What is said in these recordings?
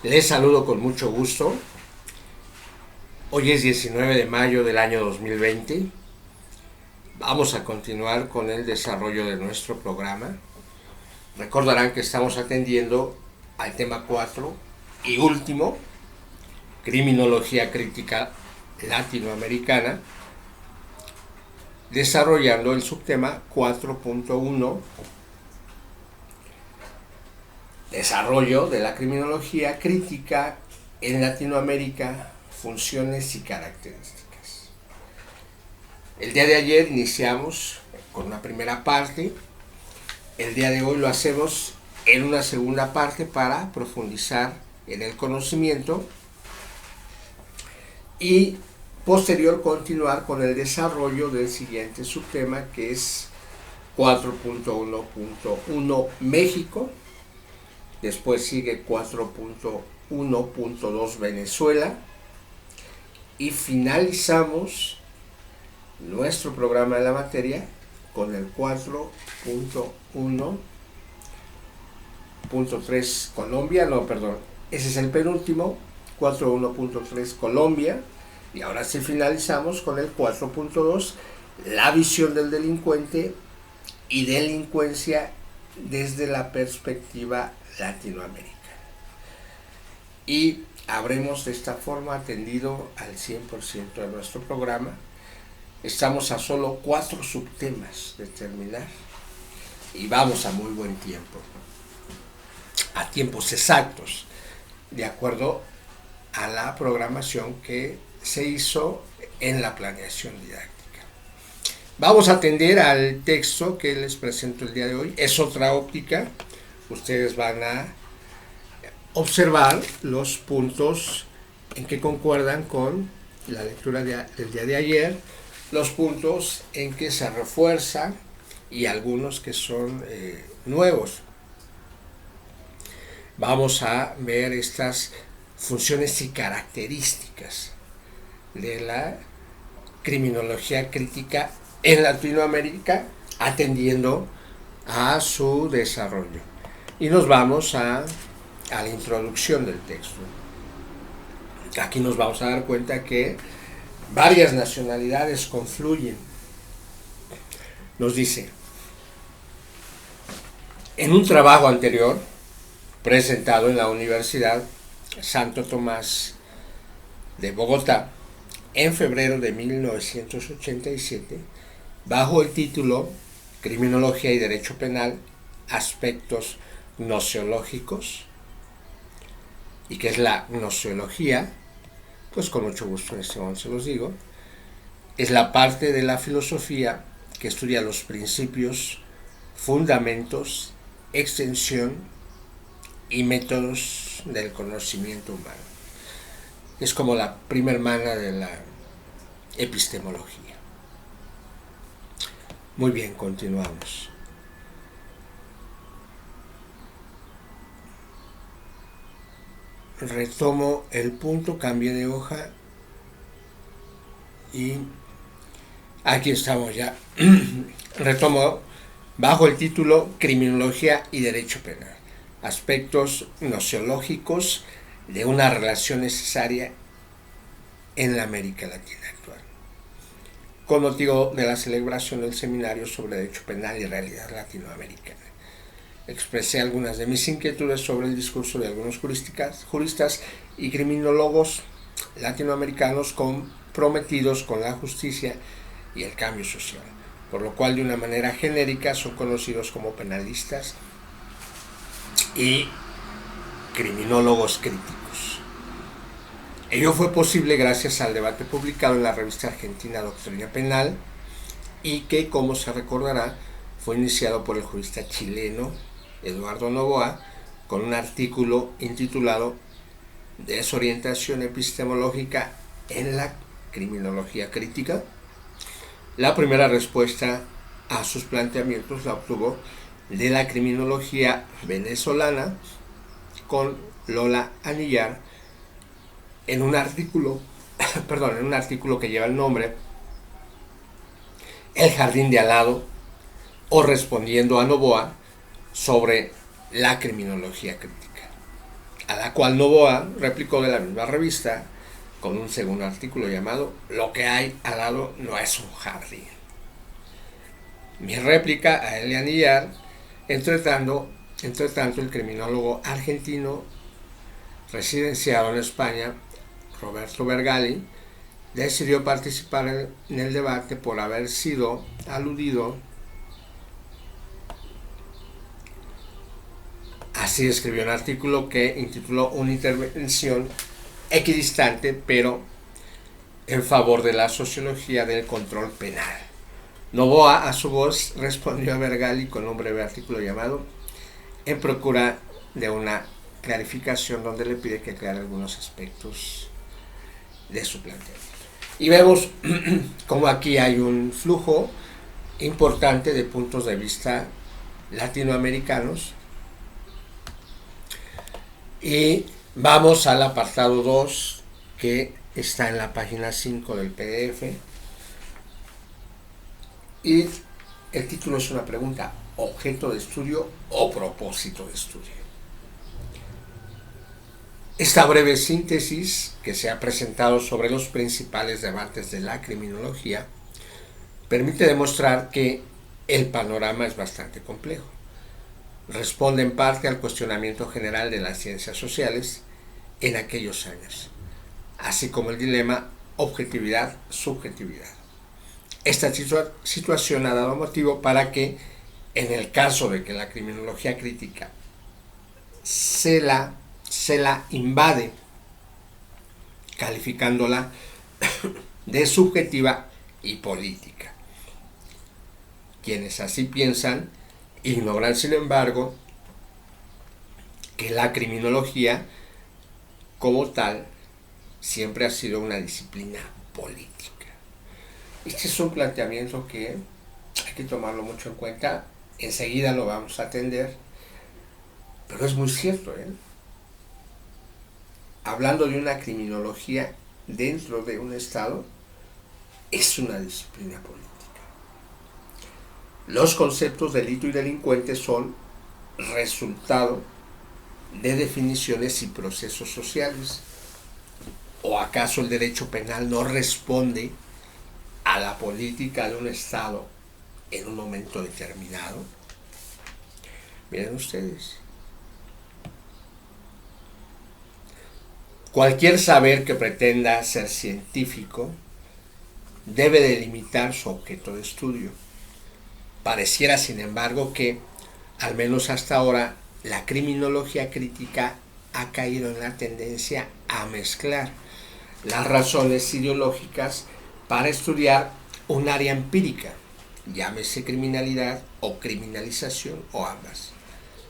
Les saludo con mucho gusto. Hoy es 19 de mayo del año 2020. Vamos a continuar con el desarrollo de nuestro programa. Recordarán que estamos atendiendo al tema 4 y último, criminología crítica latinoamericana, desarrollando el subtema 4.1, desarrollo de la criminología crítica en Latinoamérica, funciones y características. El día de ayer iniciamos con una primera parte. El día de hoy lo hacemos en una segunda parte para profundizar en el conocimiento y posterior continuar con el desarrollo del siguiente subtema, que es 4.1.1 México. Después sigue 4.1.2 Venezuela. Y finalizamos nuestro programa de la materia con el 4.1.3 Colombia. Ese es el penúltimo, 4.1.3 Colombia. Y ahora sí finalizamos con el 4.2, la visión del delincuente y delincuencia desde la perspectiva latinoamericana. Y habremos de esta forma atendido al 100% de nuestro programa. Estamos a solo 4 subtemas de terminar y vamos a muy buen tiempo, a tiempos exactos, de acuerdo a la programación que se hizo en la planeación didáctica. Vamos a atender al texto que les presento el día de hoy. Es otra óptica. Ustedes van a observar los puntos en que concuerdan con la lectura del día de ayer, los puntos en que se refuerzan y algunos que son nuevos. Vamos a ver estas funciones y características de la criminología crítica en Latinoamérica, atendiendo a su desarrollo. Y nos vamos a la introducción del texto. Aquí nos vamos a dar cuenta que varias nacionalidades confluyen. Nos dice: en un trabajo anterior presentado en la Universidad Santo Tomás de Bogotá en febrero de 1987, bajo el título Criminología y Derecho Penal, aspectos gnoseológicos. ¿Y qué es la gnoseología? Pues con mucho gusto en este momento se los digo. Es la parte de la filosofía que estudia los principios, fundamentos, extensión y métodos del conocimiento humano. Es como la prima hermana de la epistemología. Muy bien, continuamos. Retomo el punto, cambié de hoja y aquí estamos ya. Retomo bajo el título Criminología y Derecho Penal, aspectos gnoseológicos de una relación necesaria en la América Latina actual, con motivo de la celebración del seminario sobre Derecho Penal y Realidad Latinoamericana. Expresé algunas de mis inquietudes sobre el discurso de algunos juristas y criminólogos latinoamericanos comprometidos con la justicia y el cambio social, por lo cual de una manera genérica son conocidos como penalistas y criminólogos críticos. Ello fue posible gracias al debate publicado en la revista argentina Doctrina Penal y que, como se recordará, fue iniciado por el jurista chileno Eduardo Noboa con un artículo intitulado Desorientación epistemológica en la criminología crítica. La primera respuesta a sus planteamientos la obtuvo de la criminología venezolana con Lola Anillar en un artículo que lleva el nombre El jardín de al lado, o respondiendo a Noboa sobre la criminología crítica. a la cual Novoa replicó de la misma revista con un segundo artículo llamado "Lo que hay al lado no es un jardín". Mi réplica a Elian Iyar. Entre tanto, el criminólogo argentino residenciado en España, Roberto Vergali, decidió participar en el debate por haber sido aludido. Así escribió un artículo que intituló "Una intervención equidistante, pero en favor de la sociología del control penal". Novoa, a su voz, respondió a Vergali con un breve artículo llamado "En procura de una clarificación", donde le pide que aclare algunos aspectos de su planteamiento. Y vemos como aquí hay un flujo importante de puntos de vista latinoamericanos. Y vamos al apartado 2, que está en la página 5 del PDF. Y el título es una pregunta: ¿objeto de estudio o propósito de estudio? Esta breve síntesis que se ha presentado sobre los principales debates de la criminología permite demostrar que el panorama es bastante complejo. Responde en parte al cuestionamiento general de las ciencias sociales en aquellos años, así como el dilema objetividad-subjetividad. Esta situación ha dado motivo para que, en el caso de que la criminología crítica se la invade, calificándola de subjetiva y política. Quienes así piensan ignoran, sin embargo, que la criminología como tal siempre ha sido una disciplina política. Este es un planteamiento que hay que tomarlo mucho en cuenta. Enseguida lo vamos a atender, pero es muy cierto, Hablando de una criminología dentro de un Estado, es una disciplina política. Los conceptos delito y delincuente son resultado de definiciones y procesos sociales. ¿O acaso el derecho penal no responde a la política de un Estado en un momento determinado? Miren ustedes, cualquier saber que pretenda ser científico debe delimitar su objeto de estudio. Pareciera, sin embargo, que, al menos hasta ahora, la criminología crítica ha caído en la tendencia a mezclar las razones ideológicas para estudiar un área empírica, llámese criminalidad o criminalización o ambas,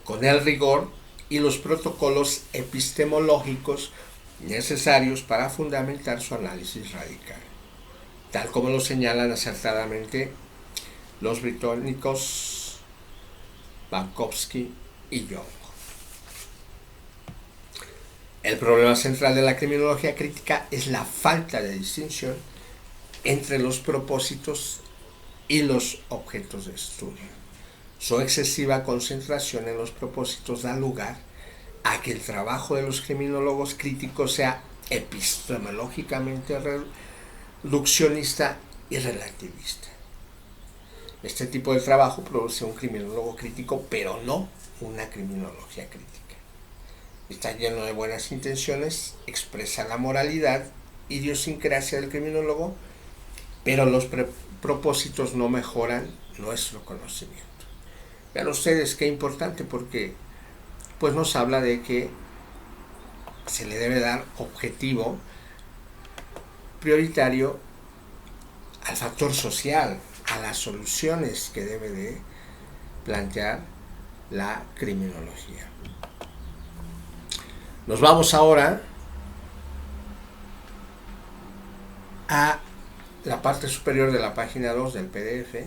con el rigor y los protocolos epistemológicos necesarios para fundamentar su análisis radical, tal como lo señalan acertadamente los británicos Bankowski y Young. El problema central de la criminología crítica es la falta de distinción entre los propósitos y los objetos de estudio. Su excesiva concentración en los propósitos da lugar a que el trabajo de los criminólogos críticos sea epistemológicamente reduccionista y relativista. Este tipo de trabajo produce un criminólogo crítico, pero no una criminología crítica. Está lleno de buenas intenciones, expresa la moralidad, idiosincrasia del criminólogo, pero los propósitos no mejoran nuestro conocimiento. Vean ustedes qué importante, porque pues nos habla de que se le debe dar objetivo prioritario al factor social, a las soluciones que debe de plantear la criminología. Nos vamos ahora a la parte superior de la página 2 del PDF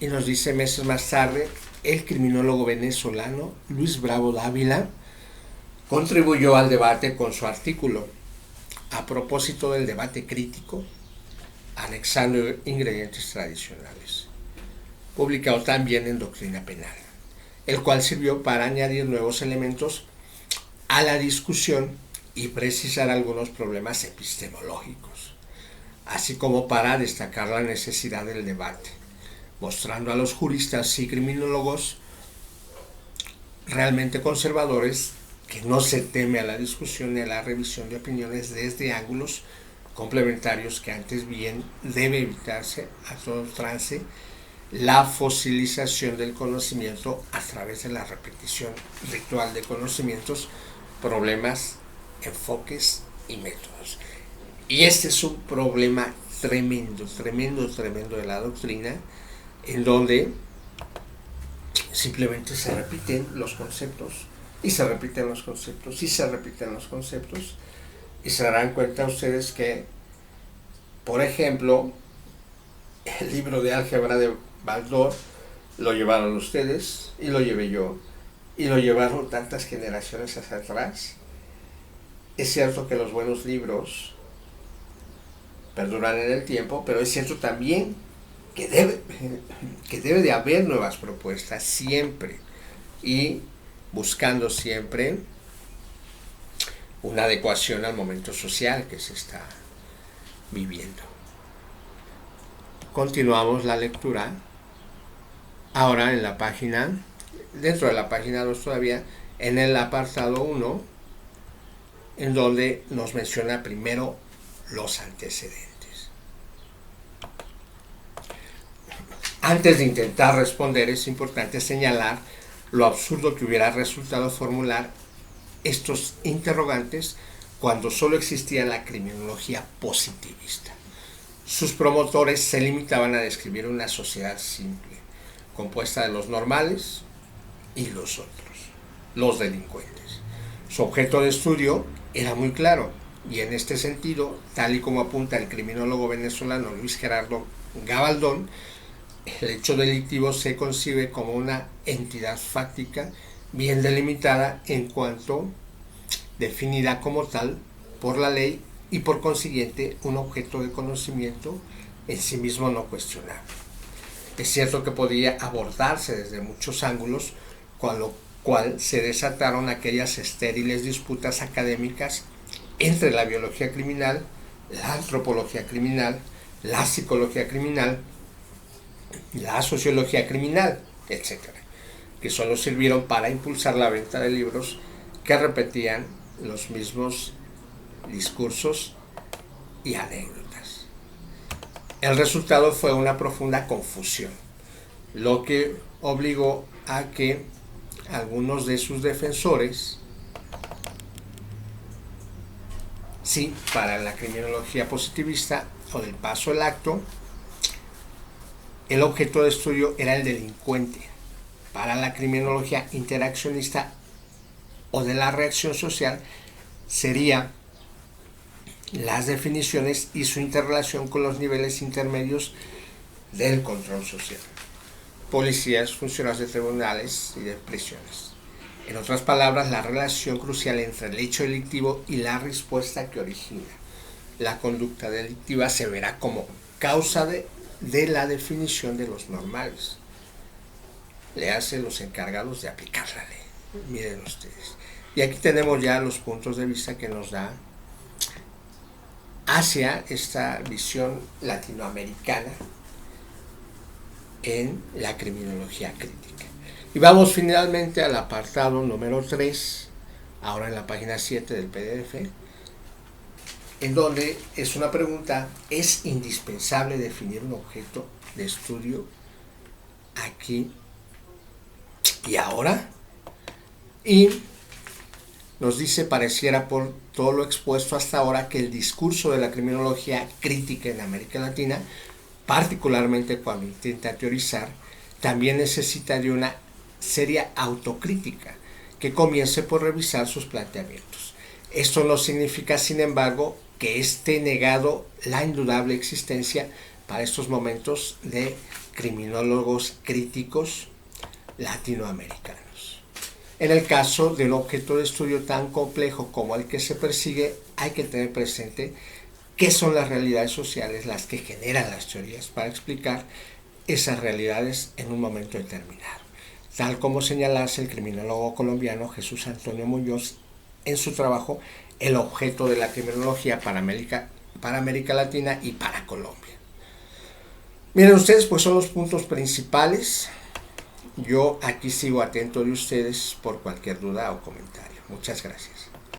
y nos dice: meses más tarde, el criminólogo venezolano Luis Bravo Dávila contribuyó al debate con su artículo "A propósito del debate crítico, anexando ingredientes tradicionales", publicado también en Doctrina Penal, el cual sirvió para añadir nuevos elementos a la discusión y precisar algunos problemas epistemológicos, así como para destacar la necesidad del debate, mostrando a los juristas y criminólogos realmente conservadores que no se teme a la discusión y a la revisión de opiniones desde ángulos complementarios, que antes bien debe evitarse a todo trance la fosilización del conocimiento a través de la repetición ritual de conocimientos, problemas, enfoques y métodos. Y este es un problema tremendo de la doctrina, en donde simplemente se repiten los conceptos y se repiten los conceptos y se repiten los conceptos, y se darán cuenta ustedes que, por ejemplo, el libro de álgebra de Baldor lo llevaron ustedes y lo llevé yo y lo llevaron tantas generaciones hacia atrás. Es cierto que los buenos libros perduran en el tiempo, pero es cierto también que debe de haber nuevas propuestas siempre, y buscando siempre una adecuación al momento social que se está viviendo. Continuamos la lectura ahora en la página, dentro de la página 2 todavía, en el apartado 1, en donde nos menciona primero los antecedentes. Antes de intentar responder, es importante señalar lo absurdo que hubiera resultado formular estos interrogantes cuando solo existía la criminología positivista. Sus promotores se limitaban a describir una sociedad simple, compuesta de los normales y los otros, los delincuentes. Su objeto de estudio era muy claro, y en este sentido, tal y como apunta el criminólogo venezolano Luis Gerardo Gabaldón, el hecho delictivo se concibe como una entidad fáctica bien delimitada en cuanto definida como tal por la ley, y por consiguiente un objeto de conocimiento en sí mismo no cuestionable. Es cierto que podía abordarse desde muchos ángulos, con lo cual se desataron aquellas estériles disputas académicas entre la biología criminal, la antropología criminal, la psicología criminal, la sociología criminal, etc., que solo sirvieron para impulsar la venta de libros que repetían los mismos discursos y anécdotas. El resultado fue una profunda confusión, lo que obligó a que algunos de sus defensores, sí, para la criminología positivista o del paso al acto, el objeto de estudio era el delincuente. Para la criminología interaccionista o de la reacción social, sería las definiciones y su interrelación con los niveles intermedios del control social: policías, funcionarios de tribunales y de prisiones. En otras palabras, la relación crucial entre el hecho delictivo y la respuesta que origina la conducta delictiva se verá como causa de la definición de los normales. Le hacen los encargados de aplicar la ley. Miren ustedes. Y aquí tenemos ya los puntos de vista que nos da hacia esta visión latinoamericana en la criminología crítica. Y vamos finalmente al apartado número 3, ahora en la página 7 del PDF, en donde es una pregunta: ¿es indispensable definir un objeto de estudio aquí y ahora? Y nos dice: pareciera por todo lo expuesto hasta ahora que el discurso de la criminología crítica en América Latina, particularmente cuando intenta teorizar, también necesita de una seria autocrítica que comience por revisar sus planteamientos. Esto no significa, sin embargo, que esté negado la indudable existencia para estos momentos de criminólogos críticos latinoamericanos. En el caso de un objeto de estudio tan complejo como el que se persigue, hay que tener presente qué son las realidades sociales las que generan las teorías para explicar esas realidades en un momento determinado. Tal como señalase el criminólogo colombiano Jesús Antonio Muñoz en su trabajo el objeto de la criminología para América Latina y para Colombia. Miren ustedes, pues son los puntos principales. Yo aquí sigo atento de ustedes por cualquier duda o comentario. Muchas gracias.